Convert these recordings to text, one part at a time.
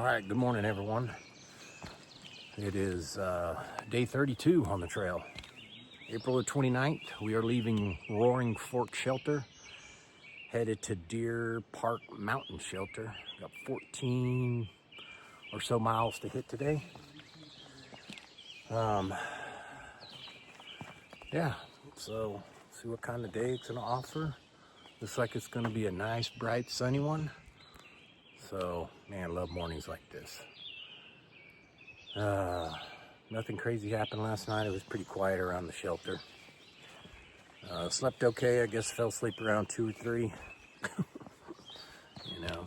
right, good morning everyone. It is day 32 on the trail. April the 29th, we are leaving Roaring Fork Shelter, headed to Deer Park Mountain Shelter. Got 14 or so miles to hit today. Yeah, so see what kind of day it's gonna offer. Looks like it's gonna be a nice, bright, sunny one. So, man, I love mornings like this. Nothing crazy happened last night. It was pretty quiet around the shelter. Slept okay. I guess fell asleep around 2 or 3.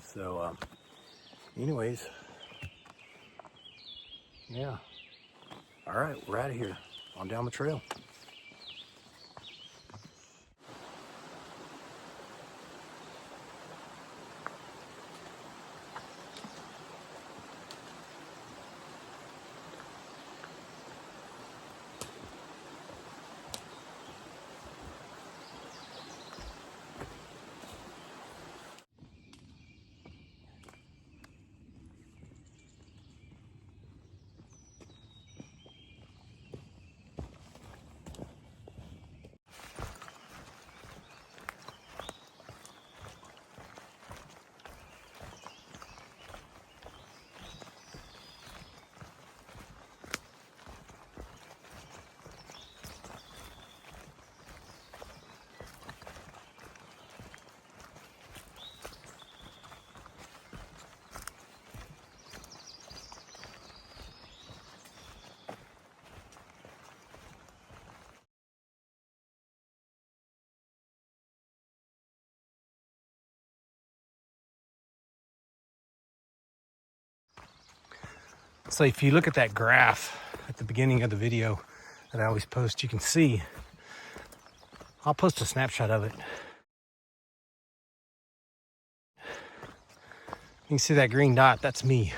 So anyways, yeah. All right, we're out of here. On down the trail. So if you look at that graph at the beginning of the video that I always post, you can see, I'll post a snapshot of it. You can see that green dot, that's me.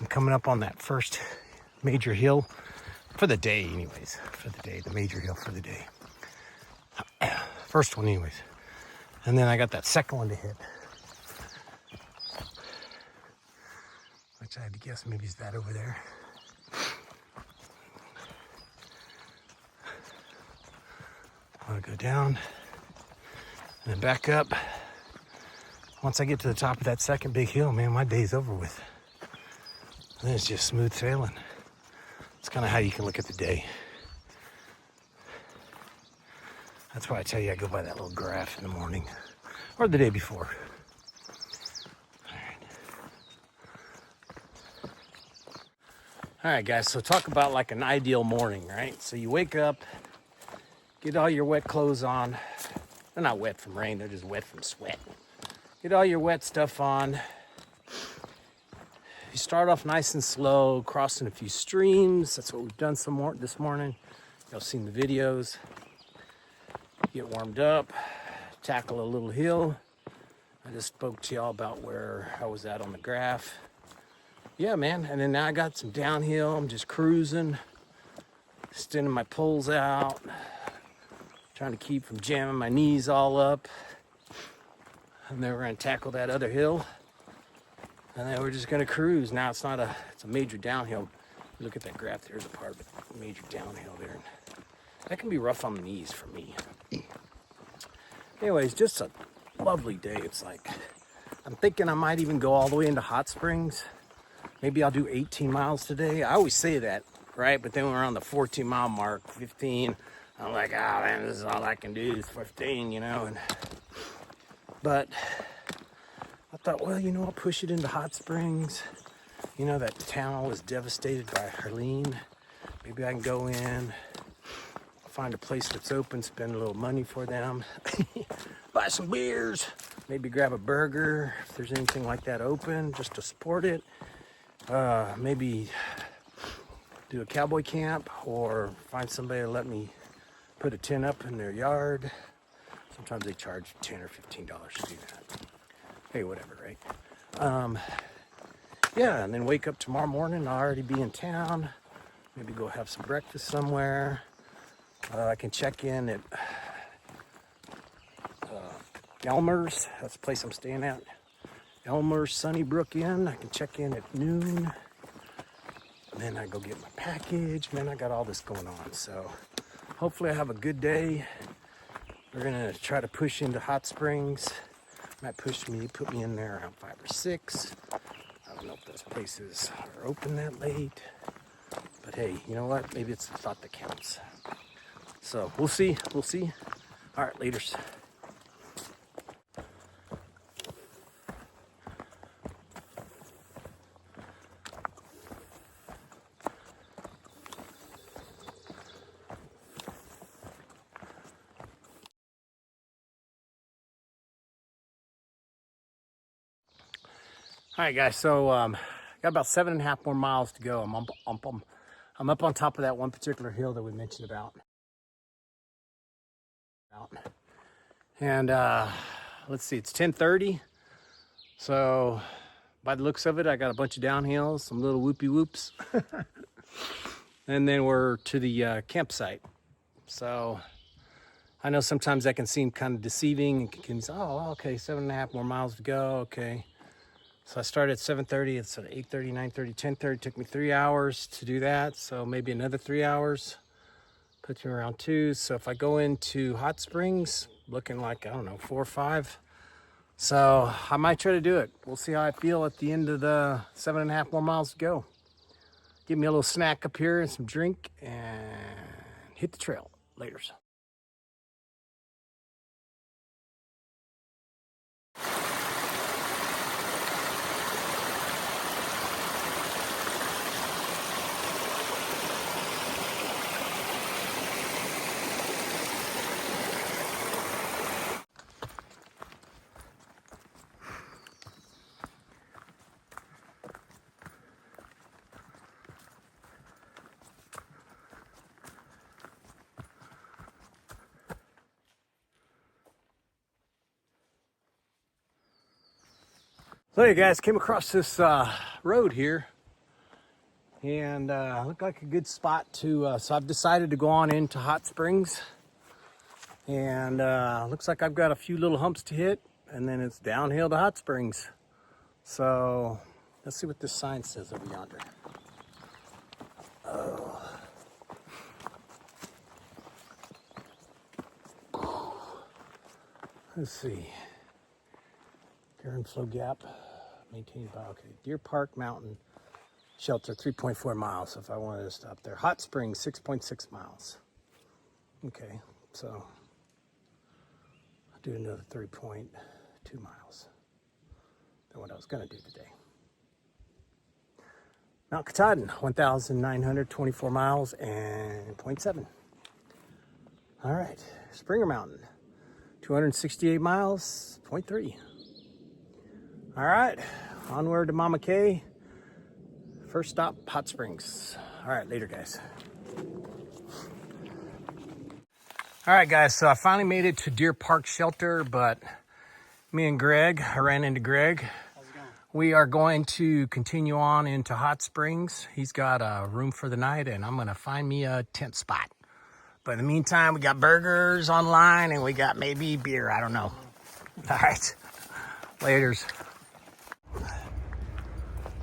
I'm coming up on that first major hill for the day anyways, the major hill for the day. First one anyways. And then I got that second one to hit. Which I had to guess maybe is that over there. I'm gonna go down and then back up. Once I get to the top of that second big hill, man, my day's over with. And then it's just smooth sailing. It's kind of how you can look at the day. That's why I tell you I go by that little graph in the morning or the day before. All right, guys, so talk about like an ideal morning, right? So you wake up, get all your wet clothes on. They're not wet from rain, they're just wet from sweat. Get all your wet stuff on. You start off nice and slow, crossing a few streams. That's what we've done this morning. Y'all seen the videos. Get warmed up, tackle a little hill. I just spoke to y'all about where I was at on the graph. Yeah, man, and then now I got some downhill. I'm just cruising, extending my poles out, trying to keep from jamming my knees all up. And then we're gonna tackle that other hill, and then we're just gonna cruise. Now it's a major downhill. Look at that graph, there's a part of it, major downhill there. That can be rough on the knees for me. Anyways, just a lovely day. It's like, I'm thinking I might even go all the way into Hot Springs. Maybe I'll do 18 miles today. I always say that, right? But then when we're on the 14-mile mark, 15, I'm like, oh man, this is all I can do is 15, But I thought, well, I'll push it into Hot Springs. That town was devastated by Harleen. Maybe I can go in, find a place that's open, spend a little money for them, buy some beers, maybe grab a burger if there's anything like that open, just to support it. Maybe do a cowboy camp or find somebody to let me put a tent up in their yard. Sometimes they charge $10 or $15 to do that. Hey, whatever, right? Yeah, and then wake up tomorrow morning, I'll already be in town. Maybe go have some breakfast somewhere. I can check in at Elmer's. That's the place I'm staying at. Elmer Sunnybrook Inn. I can check in at noon. And then I go get my package. Man, I got all this going on. So hopefully I have a good day. We're gonna try to push into Hot Springs. Might put me in there around 5 or 6. I don't know if those places are open that late. But hey, you know what? Maybe it's the thought that counts. So we'll see. All right, laters. All right, guys, so got about 7.5 more miles to go. I'm up on top of that one particular hill that we mentioned about. And let's see, it's 10:30. So by the looks of it, I got a bunch of downhills, some little whoopie whoops. And then we're to the campsite. So I know sometimes that can seem kind of deceiving. And can say, oh, okay, 7.5 more miles to go, okay. So I started at 7:30, it's at 8:30, 9:30, 10:30. Took me 3 hours to do that. So maybe another 3 hours, puts me around 2. So if I go into Hot Springs, looking like, I don't know, 4 or 5. So I might try to do it. We'll see how I feel at the end of the 7.5 more miles to go. Give me a little snack up here and some drink and hit the trail. Laters. So hey guys, came across this road here and looked like a good spot to, so I've decided to go on into Hot Springs, and looks like I've got a few little humps to hit and then it's downhill to Hot Springs. So let's see what this sign says over yonder. Oh. Let's see. Deer and Flow Gap, maintained by, okay, Deer Park Mountain Shelter, 3.4 miles if I wanted to stop there. Hot Springs, 6.6 miles. Okay, so I'll do another 3.2 miles than what I was gonna do today. Mount Katahdin, 1,924 miles and 0.7. All right, Springer Mountain, 268 miles, 0.3. All right, onward to Mama K. First stop, Hot Springs. All right, later, guys. All right, guys, so I finally made it to Deer Park Shelter, but me and Greg, I ran into Greg. How's it going? We are going to continue on into Hot Springs. He's got a room for the night, and I'm gonna find me a tent spot. But in the meantime, we got burgers online, and we got maybe beer, I don't know. All right, laters.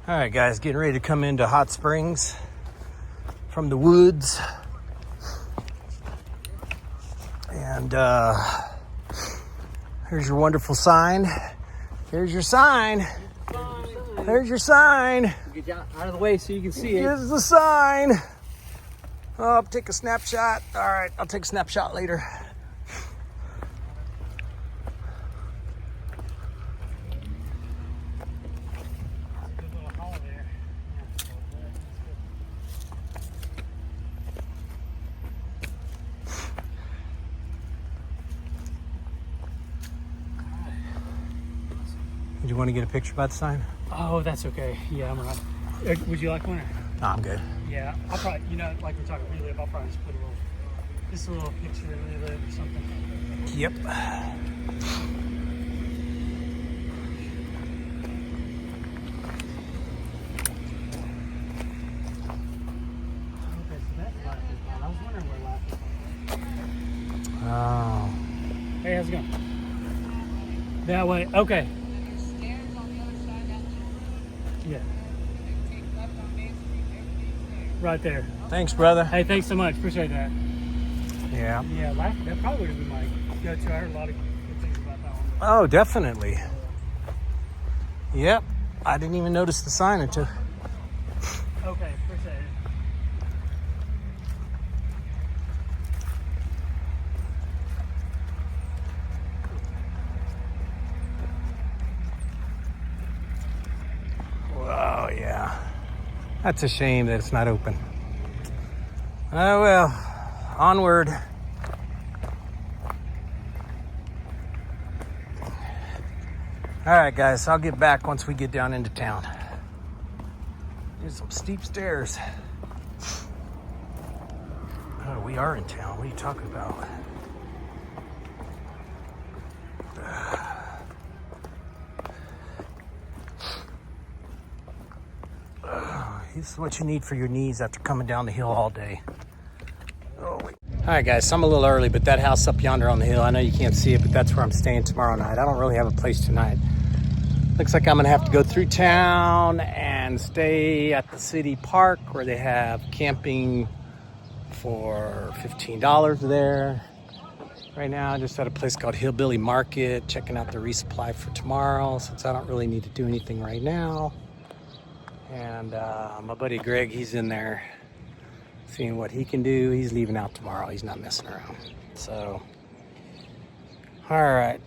All right, guys, getting ready to come into Hot Springs from the woods. And here's your wonderful sign. Here's your sign. There's your sign. Get you out of the way so you can see it. Here's the sign. Oh, I'll take a snapshot. All right, I'll take a snapshot later. Do you want to get a picture about the sign? Oh, that's okay. Yeah, I'm right. Would you like one? No, I'm good. Yeah, I'll probably, like we're talking relive, I'll probably just put a little picture of relive or something. Yep. Okay, so that's life is gone. I was wondering where life is gone. Oh. Hey, how's it going? That way. Okay. Yeah. Right there. Thanks, brother. Hey, thanks so much. Appreciate that. Yeah. Yeah, that probably would have been my go-to. I heard a lot of good things about that one. Oh, definitely. Yep. I didn't even notice the sign until. Okay, appreciate it. Oh, yeah. That's a shame that it's not open. Oh, well. Onward. All right, guys. I'll get back once we get down into town. There's some steep stairs. Oh, we are in town. What are you talking about? This is what you need for your knees after coming down the hill all day. Oh, wait. All right, guys, so I'm a little early, but that house up yonder on the hill, I know you can't see it, but that's where I'm staying tomorrow night. I don't really have a place tonight. Looks like I'm gonna have to go through town and stay at the city park where they have camping for $15 there. Right now, just at a place called Hillbilly Market, checking out the resupply for tomorrow, since I don't really need to do anything right now. And my buddy Greg, he's in there seeing what he can do. He's leaving out tomorrow. He's not messing around. So, all right.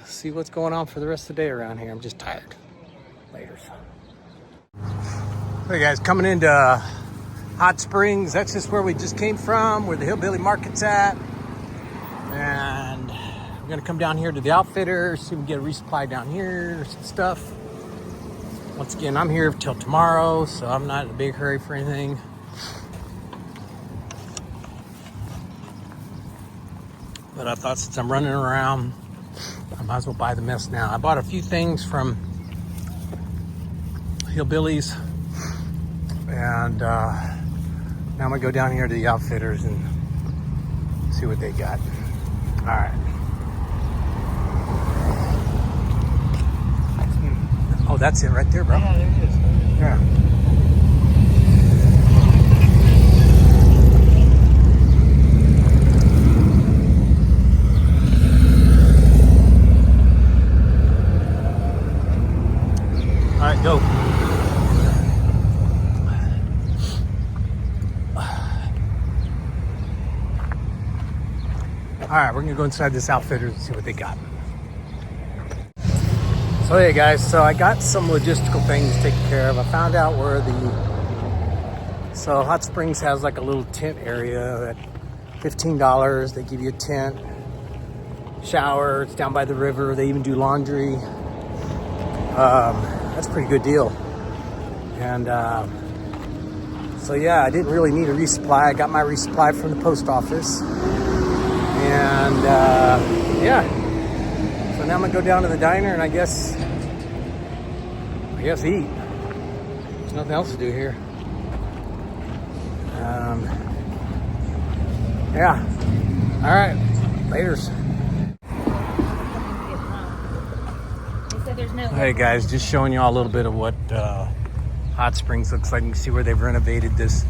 See what's going on for the rest of the day around here. I'm just tired. Later. Hey guys, coming into Hot Springs. That's just where we just came from, where the Hillbilly Market's at. And we're gonna come down here to the Outfitters, see if we can get a resupply down here, some stuff. Once again, I'm here till tomorrow, so I'm not in a big hurry for anything. But I thought since I'm running around, I might as well buy the mess now. I bought a few things from Hillbillies, and now I'm gonna go down here to the Outfitters and see what they got. All right. Oh, that's it right there, bro. Yeah, there it is. Yeah. All right, go. All right, we're gonna go inside this Outfitters and see what they got. So hey guys, so I got some logistical things taken care of. I found out where so Hot Springs has like a little tent area at $15. They give you a tent, shower, it's down by the river. They even do laundry. That's a pretty good deal. And so yeah, I didn't really need a resupply. I got my resupply from the post office. And yeah. So now I'm gonna go down to the diner and I guess eat. There's nothing else to do here. Yeah. All right. Laters. Hey guys, just showing you all a little bit of what Hot Springs looks like. You can see where they've renovated this.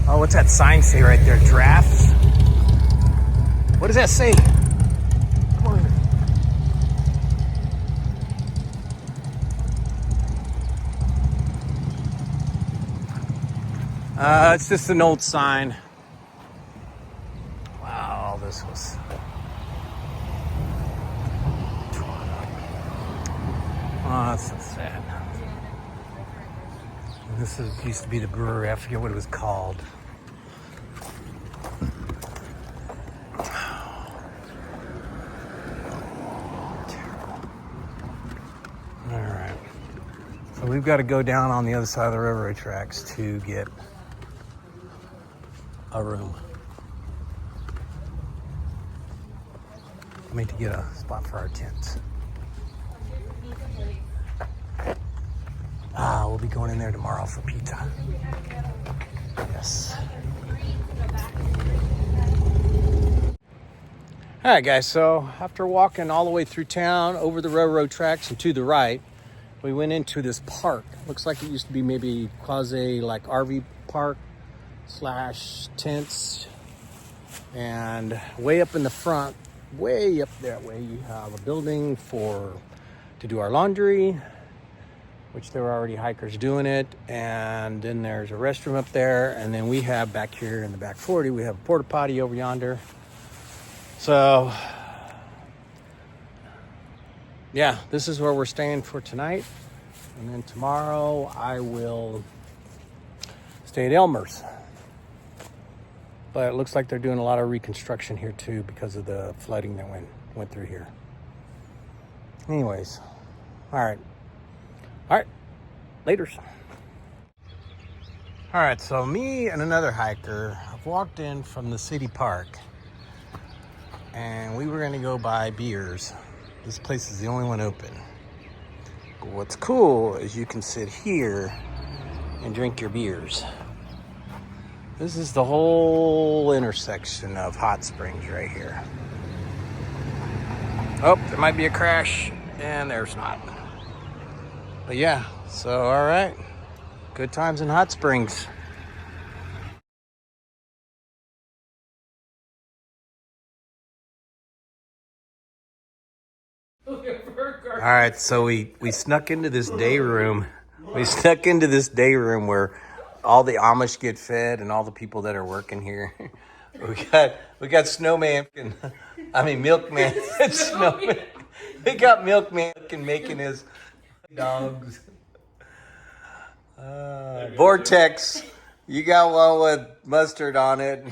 Oh, what's that sign say right there? Drafts? What does that say? Come on here. It's just an old sign. Wow, this was... Oh, that's so sad. This used to be the brewery. I forget what it was called. Terrible. All right. So we've got to go down on the other side of the railroad tracks to get a room. I mean, to get a spot for our tents. We'll be going in there tomorrow for pizza. Yes. All right, guys, so after walking all the way through town, over the railroad tracks and to the right, We went into this park. Looks like it used to be maybe quasi like RV park / tents. And way up in the front, way up that way, you have a building to do our laundry, which there were already hikers doing it. And then there's a restroom up there. And then we have back here in the back 40, we have a porta potty over yonder. So yeah, this is where we're staying for tonight. And then tomorrow I will stay at Elmer's. But it looks like they're doing a lot of reconstruction here too because of the flooding that went through here. Anyways, all right, laters. All right, so me and another hiker have walked in from the city park, and we were gonna go buy beers. This place is the only one open. But what's cool is you can sit here and drink your beers. This is the whole intersection of hot springs right here. Oh, there might be a crash, and there's not. But yeah, so all right. Good times in hot springs. All right, so we snuck into this day room. We snuck into this day room where all the Amish get fed and all the people that are working here. We got Snowman, Milkman. Snowman. We got Milkman making his dogs. Vortex, you got one with mustard on it.